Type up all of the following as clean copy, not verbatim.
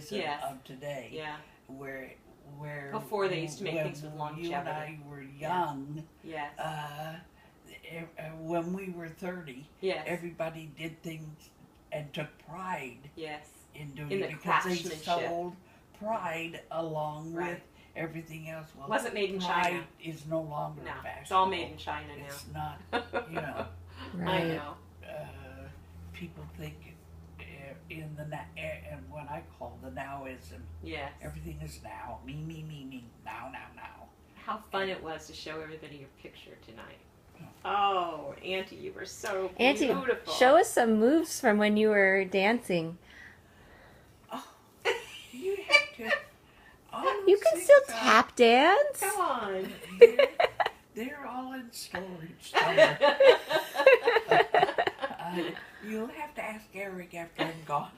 days of today. Yeah. Where before they used to make things with longevity. You and I were young. Yes. When we were 30, yes. everybody did things and took pride in doing it because they sold pride along with everything else. Well, wasn't made in pride China. Is no longer fashionable. It's all made in China now. It's not, you know. I know. People think in the and what I call the nowism. Yes. Everything is now. Me, now. How fun it was to show everybody your picture tonight. Oh, Auntie, you were so beautiful. Auntie, show us some moves from when you were dancing. Oh, you have to. You can still tap dance. Come on. They're all in storage somewhere. You'll have to ask Eric after I'm gone.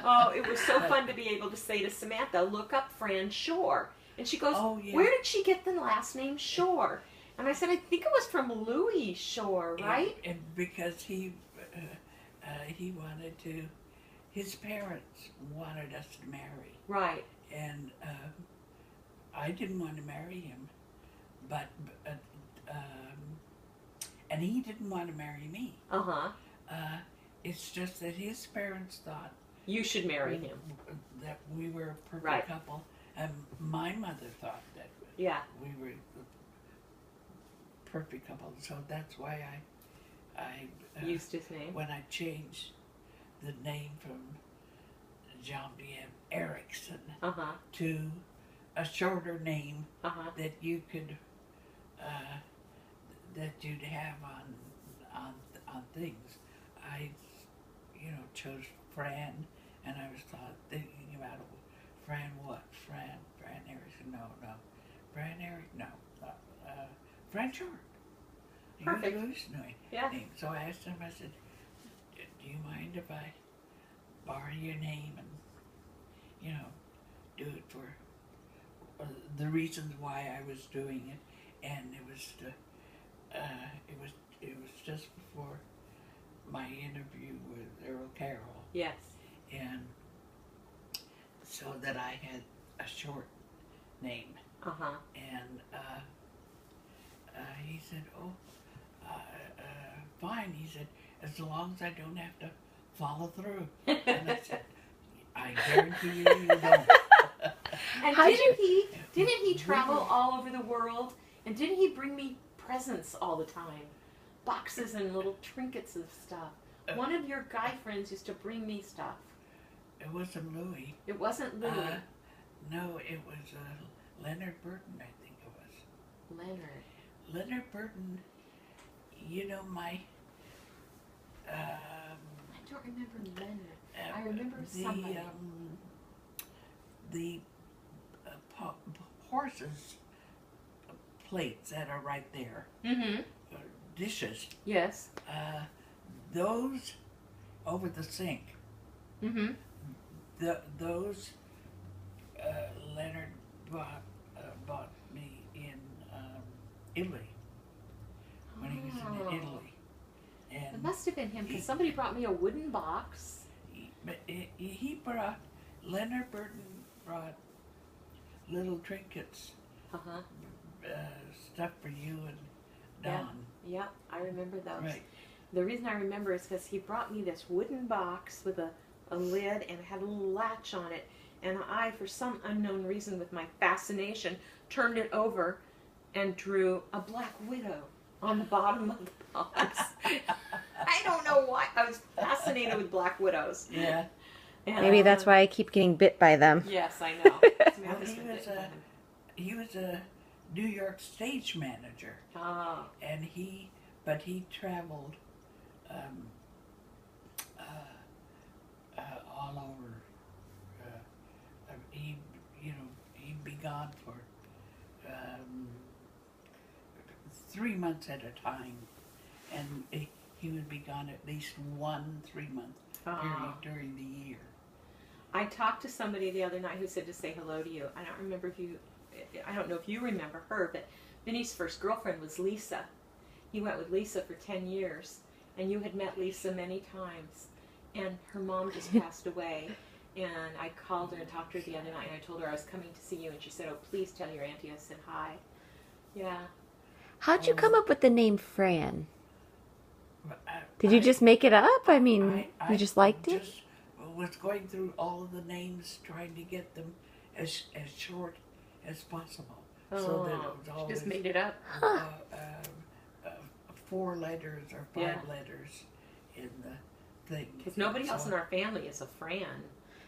Oh, it was so fun to be able to say to Samantha, look up Fran Shore. And she goes, where did she get the last name Shore? And I said, I think it was from Louis Shore, right? And because he wanted to, his parents wanted us to marry. Right. And I didn't want to marry him, but and he didn't want to marry me. It's just that his parents thought you should marry him, that we were a perfect couple, and my mother thought that we were the perfect couple. So that's why I used his name when I changed the name from Jean-Pierre Erickson to a shorter name that you could that you'd have on things. I chose Fran, and I was thinking about Fran what? Fran Erickson? No. Fran Eric? No. Fran Short. Perfect. Yeah. So I asked him. I said, "Do you mind if I borrow your name and do it for the reasons why I was doing it?" And it was just before my interview with Earl Carroll. Yes. And so that I had a short name. And he said, fine. He said, as long as I don't have to follow through. And I said, I guarantee you don't. And didn't he travel all over the world? And didn't he bring me presents all the time? Boxes and little trinkets of stuff. One of your guy friends used to bring me stuff. It wasn't Louis. It wasn't Louis. No, it was Leonard Burton, I think it was. Leonard Burton, my... I don't remember Leonard. I remember somebody. The horses' plates that are right there. Dishes. Yes. Those over the sink. Those Leonard bought me in Italy when he was in Italy. And it must have been him because somebody brought me a wooden box. Leonard Burton brought little trinkets, stuff for you and Don. Yeah, I remember those. Right. The reason I remember is because he brought me this wooden box with a lid and it had a little latch on it. And I, for some unknown reason with my fascination, turned it over and drew a black widow on the bottom of the box. I don't know why. I was fascinated with black widows. Yeah. And, maybe that's why I keep getting bit by them. Yes, I know. Well, he was a New York stage manager. And he traveled all over. He'd be gone for 3 months at a time, and he would be gone at least 1 3-month period during the year. I talked to somebody the other night who said to say hello to you. I don't know if you remember her, but Vinny's first girlfriend was Lisa. He went with Lisa for 10 years, and you had met Lisa many times. and her mom just passed away. And I called her and talked to her the other night, and I told her I was coming to see you, and she said, "Oh, please tell your auntie I said hi." Yeah. How'd you come up with the name Fran? Did I- you just make it up? I mean, you just liked it? Just was going through all of the names, trying to get them as short as possible. Oh, so that it was she always just made it up. 4 letters or 5 Yeah. letters in the thing. Because nobody else So- in our family is a Fran.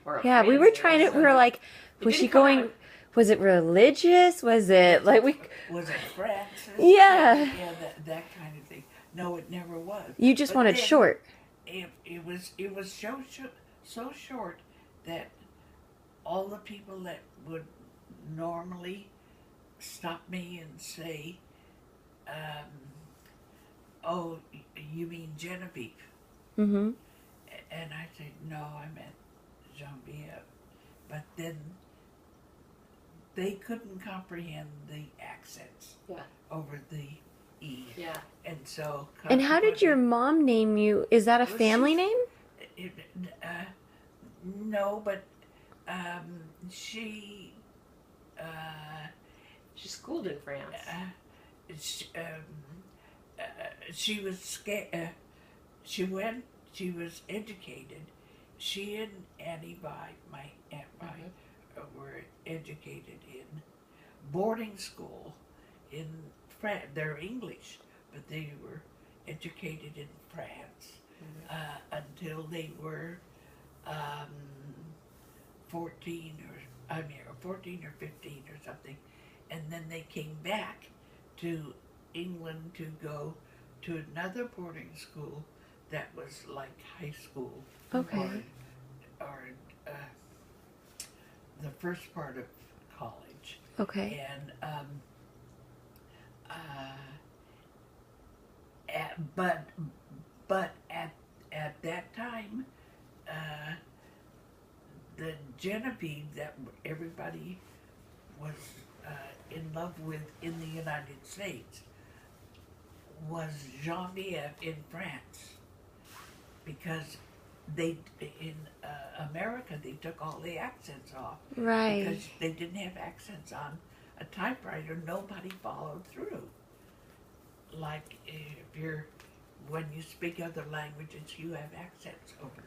Or a Yeah, we were Francis. trying to, we were like, It was didn't she come going, out. was it religious? Was it like Was it Francis? Yeah. Yeah, that kind of thing. No, it never was. you just But wanted then short? It was so short that all the people that would normally stop me and say, "Oh, you mean Genevieve?" Mm-hmm. And I said, "No, I meant Genevieve." But then they couldn't comprehend the accents Yeah. over the E. Yeah. And so. And how did your mom name you? Is that a Well, family she's- name? No, but she. She schooled in France. She was scared. She was educated. She and Auntie my Aunt were educated in boarding school in France. They're English, but they were educated in France until they were 14 or 15 or something, and then they came back to England to go to another boarding school that was like high school. Okay. Or the first part of college. Okay. And but at that time, the Genevieve that everybody was in love with in the United States was Genevieve in France, because they in America they took all the accents off Right. because they didn't have accents on a typewriter. Nobody followed through. Like if when you speak other languages, you have accents over,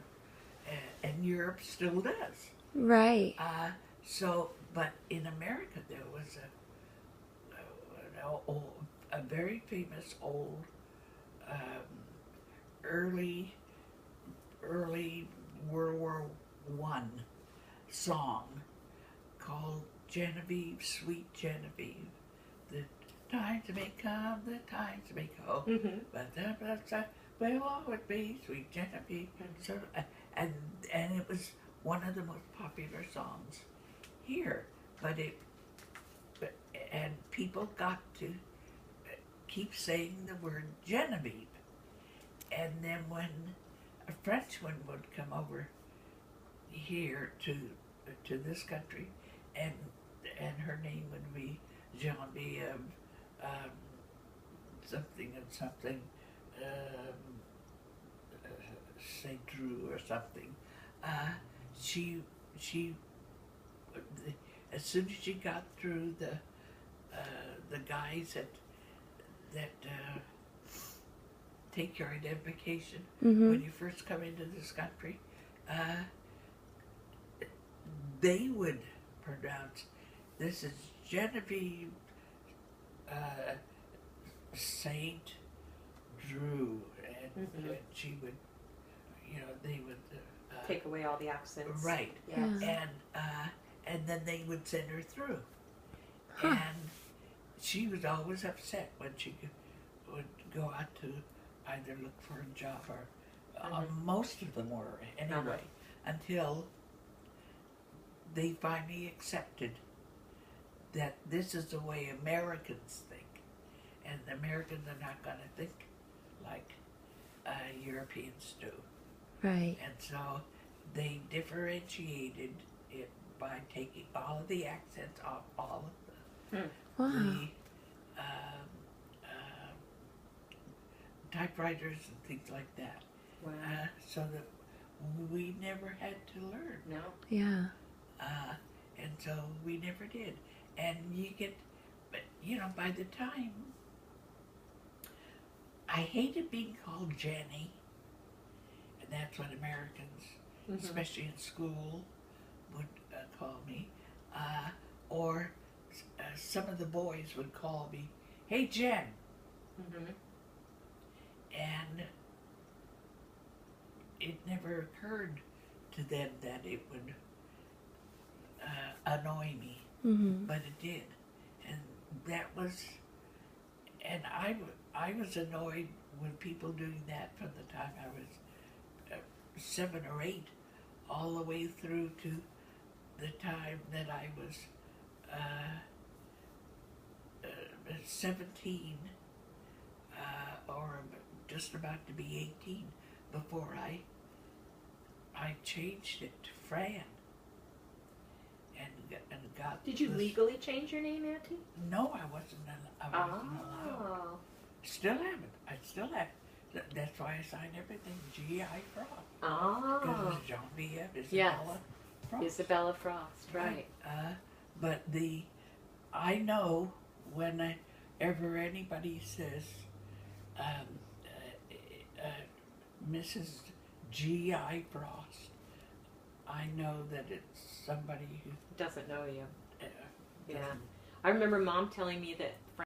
and Europe still does. Right. But in America there was a very famous old early World War I song called Genevieve, Sweet Genevieve. The times may come, the times may go, but the will always be Sweet Genevieve. So, and it was one of the most popular songs here, and people got to keep saying the word Genevieve, and then when a Frenchman would come over here to this country, and her name would be Genevieve, something and something, Saint Drew or something. She as soon as she got through the guys that take your identification when you first come into this country, they would pronounce, this is Genevieve Saint Drew, and she would, they would Take away all the accents. right, Yes. and then they would send her through, Huh. and she was always upset when she would go out to either look for a job or most of them were anyway, until they finally accepted that this is the way Americans think, and Americans are not going to think like Europeans do. Right. And so they differentiated it by taking all of the accents off all of Wow. the typewriters and things like that. Wow. So that we never had to learn. No. Yeah. And so we never did. And you get, but you know, by the time, I hated being called Jenny, and that's what Americans, especially in school, would call me. Or some of the boys would call me, "Hey, Jen." And it never occurred to them that it would annoy me, but it did. And that was, and I was annoyed with people doing that from the time I was 7 or 8, all the way through to the time that I was 17, or just about to be 18, before I changed it to Fran. And got. Did you legally change your name, Auntie? No, I wasn't allowed. Still haven't. I still have. That's why I signed everything G.I. Frost. Because it's Genevieve Isabella Frost. Isabella Frost, right. But I know whenever anybody says Mrs. G.I. Frost, I know that it's somebody who doesn't know you. Yeah. doesn't. I remember Mom telling me that